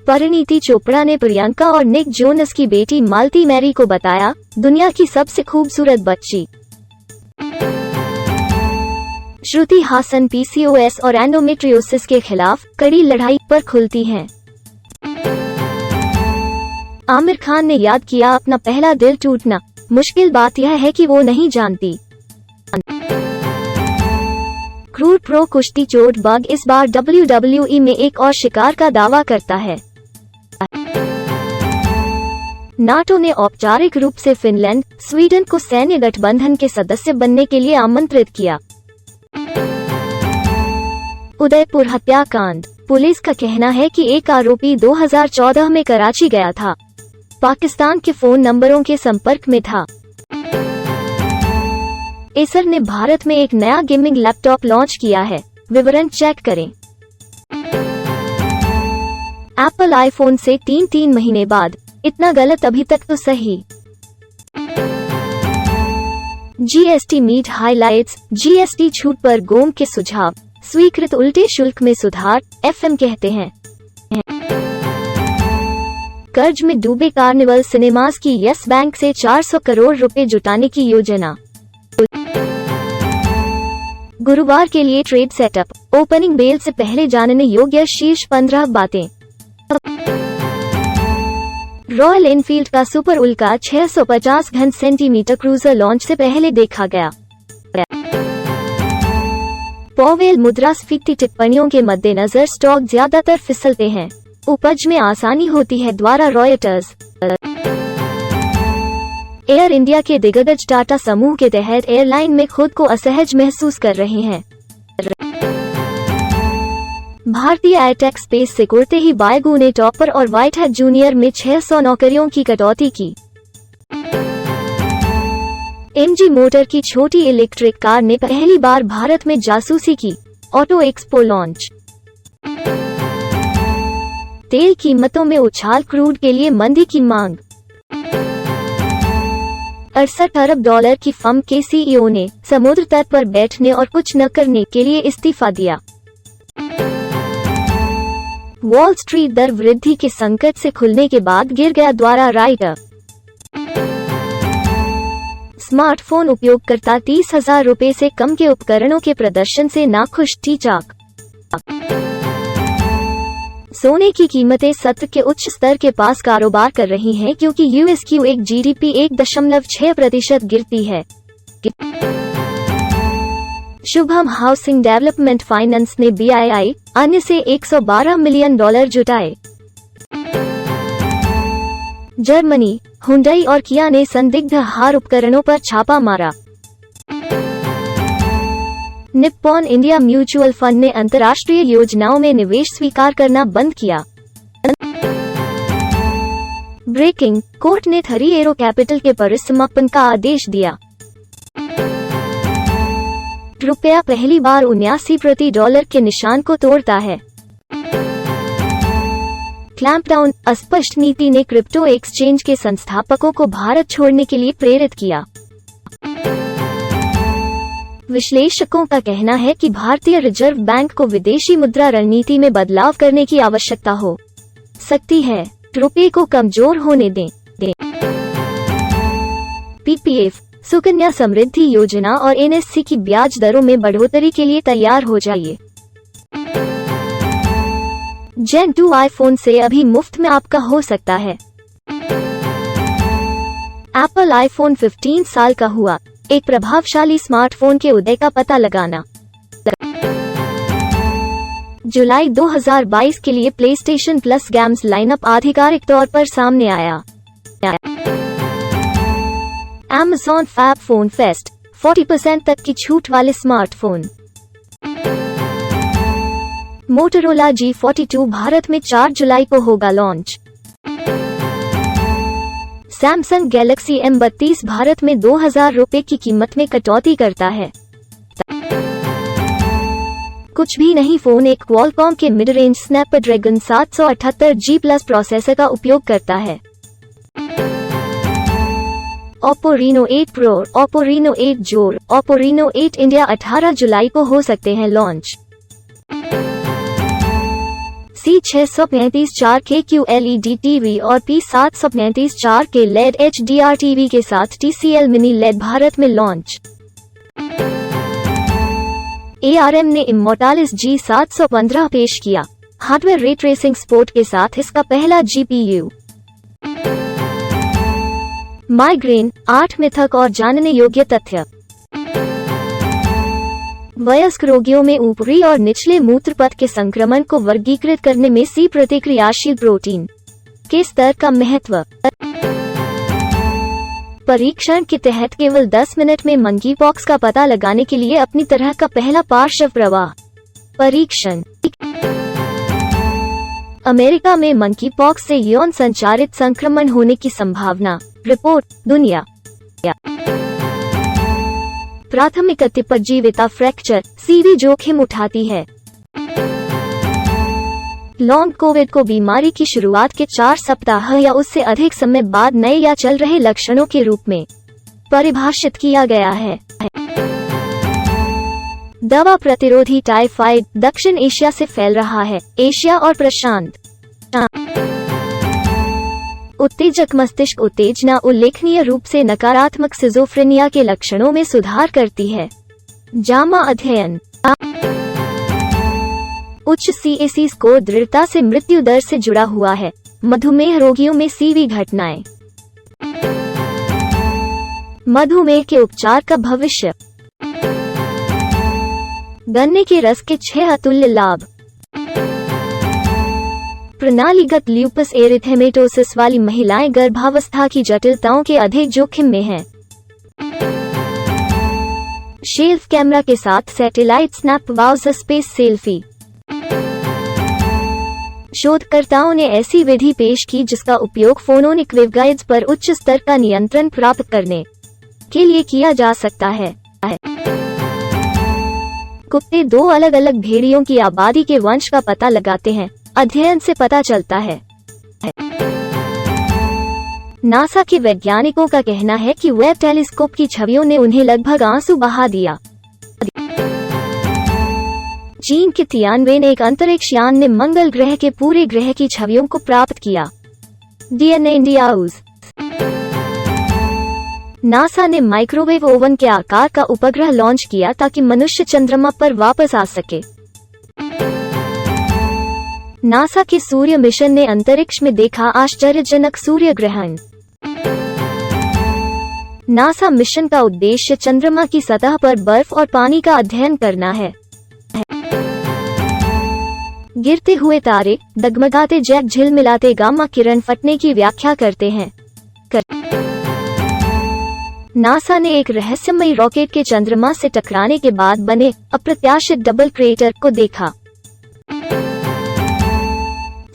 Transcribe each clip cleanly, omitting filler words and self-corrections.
परिणीति चोपड़ा ने प्रियंका और Nick Jonas की बेटी मालती मैरी को बताया दुनिया की सबसे खूबसूरत बच्ची। श्रुति हासन पीसीओएस और एंडोमेट्रियोसिस के खिलाफ कड़ी लड़ाई पर खुलती हैं। आमिर खान ने याद किया अपना पहला दिल टूटना, मुश्किल बात यह है कि वो नहीं जानती। क्रूर प्रो कुश्ती चोट बग इस बार WWE में एक और शिकार का दावा करता है। नाटो ने औपचारिक रूप से फिनलैंड, स्वीडन को सैन्य गठबंधन के सदस्य बनने के लिए आमंत्रित किया। उदयपुर हत्याकांड, पुलिस का कहना है कि एक आरोपी 2014 में कराची गया था, पाकिस्तान के फोन नंबरों के संपर्क में था। एसर ने भारत में एक नया गेमिंग लैपटॉप लॉन्च किया है, विवरण चेक करें। एप्पल आईफोन से 3 महीने बाद, इतना गलत अभी तक तो सही। जीएसटी मीट हाइलाइट्स, जीएसटी छूट पर गोम के सुझाव, स्वीकृत उल्टे शुल्क में सुधार, एफएम कहते हैं। कर्ज में डूबे कार्निवल सिनेमास की यस बैंक से 400 करोड़ रुपए जुटाने की योजना। गुरुवार के लिए ट्रेड सेटअप, ओपनिंग बेल से पहले जानने योग्य शीर्ष 15 बातें। रॉयल एनफील्ड का सुपर उल्का 650 घन सेंटीमीटर क्रूजर लॉन्च से पहले देखा गया। पॉवेल मुद्रास्फीति टिप्पणियों के मद्देनजर स्टॉक ज्यादातर फिसलते हैं, उपज में आसानी होती है द्वारा रॉयटर्स। एयर इंडिया के दिग्गज टाटा समूह के तहत एयरलाइन में खुद को असहज महसूस कर रहे हैं। भारतीय एयरटेक स्पेस सिकुड़ते ही बायगू ने टॉपर और व्हाइट हैट जूनियर में 600 नौकरियों की कटौती की। एमजी मोटर की छोटी इलेक्ट्रिक कार ने पहली बार भारत में जासूसी की, ऑटो एक्सपो लॉन्च। तेल कीमतों में उछाल, क्रूड के लिए मंदी की मांग। 68 अरब डॉलर की फर्म के सीईओ ने समुद्र तट पर बैठने और कुछ न करने के लिए इस्तीफा दिया। वॉल स्ट्रीट दर वृद्धि के संकट से खुलने के बाद गिर गया द्वारा राइटर। स्मार्टफोन उपयोगकर्ता 30,000 रुपए से कम के उपकरणों के प्रदर्शन से नाखुश, टीचाक। सोने की कीमतें सत्र के उच्च स्तर के पास कारोबार कर रही हैं क्योंकि यूएसक्यू1 जीडीपी 1.6% गिरती है। शुभम हाउसिंग डेवलपमेंट फाइनेंस ने बीआईआई अन्य से $112 मिलियन जुटाए। जर्मनी, हुंडई और किया ने संदिग्ध हार उपकरणों पर छापा मारा। निप्पॉन इंडिया म्यूचुअल फंड ने अंतर्राष्ट्रीय योजनाओं में निवेश स्वीकार करना बंद किया। ब्रेकिंग, कोर्ट ने थरी एरो कैपिटल के परिसमापन का आदेश दिया। रुपया पहली बार 79 प्रति डॉलर के निशान को तोड़ता है। क्लैंपडाउन, अस्पष्ट नीति ने क्रिप्टो एक्सचेंज के संस्थापकों को भारत छोड़ने के लिए प्रेरित किया। विश्लेषकों का कहना है कि भारतीय रिजर्व बैंक को विदेशी मुद्रा रणनीति में बदलाव करने की आवश्यकता हो सकती है, रुपये को कमजोर होने दें। पीपीएफ, सुकन्या समृद्धि योजना और एनएससी की ब्याज दरों में बढ़ोतरी के लिए तैयार हो जाइए। जेन 2 आईफोन से अभी मुफ्त में आपका हो सकता है। एप्पल आईफोन 15 साल का हुआ, एक प्रभावशाली स्मार्टफोन के उदय का पता लगाना। जुलाई 2022 के लिए प्लेस्टेशन प्लस गेम्स लाइनअप आधिकारिक तौर पर सामने आया। Amazon Fab Phone Fest, 40% तक की छूट वाले स्मार्टफोन। मोटोरोला G42 भारत में 4 जुलाई को होगा launch. Samsung Galaxy M32 Bharat में 2,000 रुपए की कीमत में कटौती करता है। कुछ भी नहीं फोन एक क्वालकॉम के mid range Snapdragon 778G processor का उपयोग करता है। Oppo Reno 8 Pro, Oppo Reno 8 जोर, Oppo Reno 8 इंडिया 18 जुलाई को हो सकते हैं launch. C635 4K QLED TV और P735 4K LED HDR TV के साथ TCL मिनी LED भारत में लॉन्च। ARM ने इमोर्टालिस G715 पेश किया। हार्डवेयर रे ट्रेसिंग सपोर्ट के साथ इसका पहला GPU। माइग्रेन, 8 मिथक और जानने योग्य तथ्य। वयस्क रोगियों में ऊपरी और निचले मूत्रपथ के संक्रमण को वर्गीकृत करने में C प्रतिक्रियाशील प्रोटीन के स्तर का महत्व। परीक्षण के तहत केवल 10 मिनट में मंकीपॉक्स का पता लगाने के लिए अपनी तरह का पहला पार्श्व प्रवाह परीक्षण। अमेरिका में मंकीपॉक्स से यौन संचारित संक्रमण होने की संभावना। रिपोर्ट दुनिया। प्राथमिक अतिपजीविता फ्रैक्चर CV जोखिम उठाती है। लॉन्ग कोविड को बीमारी की शुरुआत के 4 सप्ताह या उससे अधिक समय बाद नए या चल रहे लक्षणों के रूप में परिभाषित किया गया है। दवा प्रतिरोधी टाइफाइड दक्षिण एशिया से फैल रहा है। एशिया और प्रशांत। उत्तेजक मस्तिष्क उत्तेजना उल्लेखनीय रूप से नकारात्मक सिजोफ्रेनिया के लक्षणों में सुधार करती है। जामा अध्ययन। उच्च CAC स्कोर दृढ़ता से मृत्यु दर से जुड़ा हुआ है। मधुमेह रोगियों में CV घटनाएं। मधुमेह के उपचार का भविष्य। गन्ने के रस के 6 अतुल्य लाभ। प्रणालीगत ल्यूपस एरिथेमेटोसिस वाली महिलाएं गर्भावस्था की जटिलताओं के अधिक जोखिम में हैं। शेल्फ कैमरा के साथ सैटेलाइट स्नैप वाउज स्पेस सेल्फी। शोधकर्ताओं ने ऐसी विधि पेश की जिसका उपयोग फोनोनिक वेवगाइड्स पर उच्च स्तर का नियंत्रण प्राप्त करने के लिए किया जा सकता है। कुत्ते 2 अलग अलग भेड़ियों की आबादी के वंश का पता लगाते हैं। अध्ययन से पता चलता है। नासा के वैज्ञानिकों का कहना है कि वेब टेलीस्कोप की छवियों ने उन्हें लगभग आंसू बहा दिया। चीन के तियानवे ने एक अंतरिक्ष यान ने मंगल ग्रह के पूरे ग्रह की छवियों को प्राप्त किया। DNA इंडियाउज। नासा ने माइक्रोवेव ओवन के आकार का उपग्रह लॉन्च किया ताकि मनुष्य चंद्रमा पर वापस आ सके। नासा के सूर्य मिशन ने अंतरिक्ष में देखा आश्चर्यजनक सूर्य ग्रहण। नासा मिशन का उद्देश्य चंद्रमा की सतह पर बर्फ और पानी का अध्ययन करना है। गिरते हुए तारे, डगमगाते जैक झिलमिलाते गामा किरण फटने की व्याख्या करते हैं। नासा ने एक रहस्यमयी रॉकेट के चंद्रमा से टकराने के बाद बने अप्रत्याशित डबल क्रेटर को देखा।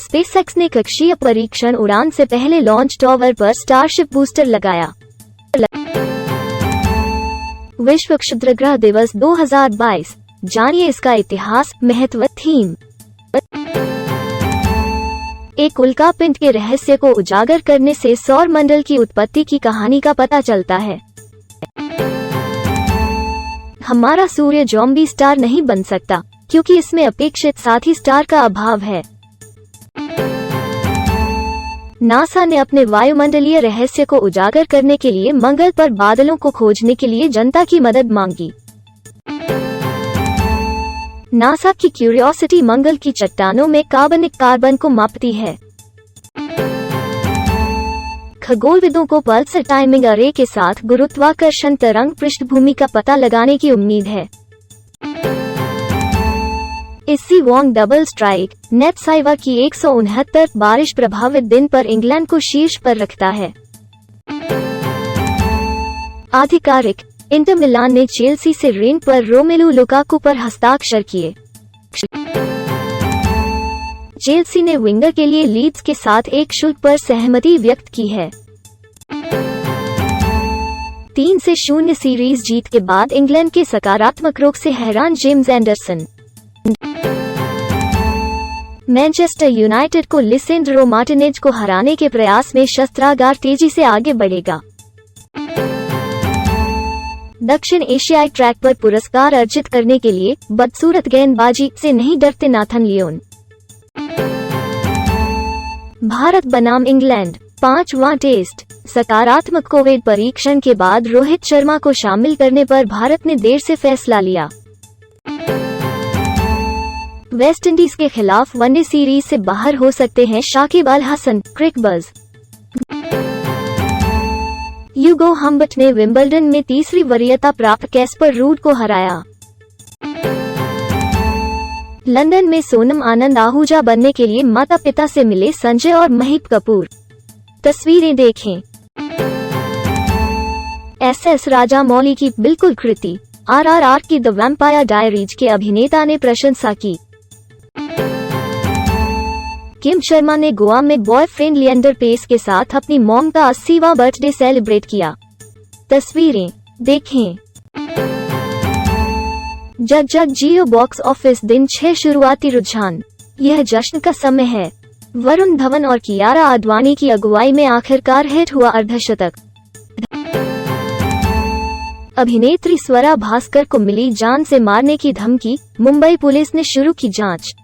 स्पेसएक्स ने कक्षीय परीक्षण उड़ान से पहले लॉन्च टॉवर पर स्टारशिप बूस्टर लगाया। विश्व क्षुद्रग्रह दिवस 2022, जानिए इसका इतिहास, महत्व, थीम। एक उल्कापिंड के रहस्य को उजागर करने से सौर मंडल की उत्पत्ति की कहानी का पता चलता है। हमारा सूर्य जॉम्बी स्टार नहीं बन सकता क्योंकि इसमें अपेक्षित साथी स्टार का अभाव है। नासा ने अपने वायुमंडलीय रहस्य को उजागर करने के लिए मंगल पर बादलों को खोजने के लिए जनता की मदद मांगी। नासा की क्यूरियोसिटी मंगल की चट्टानों में कार्बन को मापती है। खगोलविदों को पल्सर टाइमिंग अरे के साथ गुरुत्वाकर्षण तरंग पृष्ठभूमि का पता लगाने की उम्मीद है। इसी वॉन्ग डबल स्ट्राइक नेट साइवा की 169 बारिश प्रभावित दिन पर इंग्लैंड को शीर्ष पर रखता है। आधिकारिक, इंटर मिलान ने चेल्सी से रेंट पर रोमेलू लुकाकू पर हस्ताक्षर किए। चेल्सी ने विंगर के लिए लीड्स के साथ एक शुल्क पर सहमति व्यक्त की है। 3-0 सीरीज जीत के बाद इंग्लैंड के सकारात्मक रुख से हैरान जेम्स एंडरसन। मैनचेस्टर यूनाइटेड को लिसेंड्रो मार्टिनेज को हराने के प्रयास में शस्त्रागार तेजी से आगे बढ़ेगा। दक्षिण एशियाई ट्रैक पर पुरस्कार अर्जित करने के लिए बदसूरत गेंदबाजी से नहीं डरते नाथन लियोन। भारत बनाम इंग्लैंड 5वां टेस्ट। सकारात्मक कोविड परीक्षण के बाद रोहित शर्मा को शामिल करने पर भारत ने देर से फैसला लिया। वेस्टइंडीज के खिलाफ वनडे सीरीज से बाहर हो सकते हैं शाकिब अल हसन, क्रिकबज़। ह्यूगो हम्बट ने विंबलडन में तीसरी वरीयता प्राप्त कैस्पर रूड को हराया। लंदन में सोनम आनंद आहूजा बनने के लिए माता पिता से मिले संजय और महीप कपूर। तस्वीरें देखें। एस राजामौली की बिल्कुल कृति। RRR की द वैम्पायर डायरीज के अभिनेता ने प्रशंसा की। किम शर्मा ने गोवा में बॉयफ्रेंड लिएंडर पेस के साथ अपनी मॉम का 80वां बर्थडे सेलिब्रेट किया। तस्वीरें देखें। जग जियो बॉक्स ऑफिस दिन 6 शुरुआती रुझान। यह जश्न का समय है। वरुण धवन और कियारा आडवाणी की अगुवाई में आखिरकार हिट हुआ अर्धशतक। अभिनेत्री स्वरा भास्कर को मिली जान से मारने की धमकी, मुंबई पुलिस ने शुरू की जांच।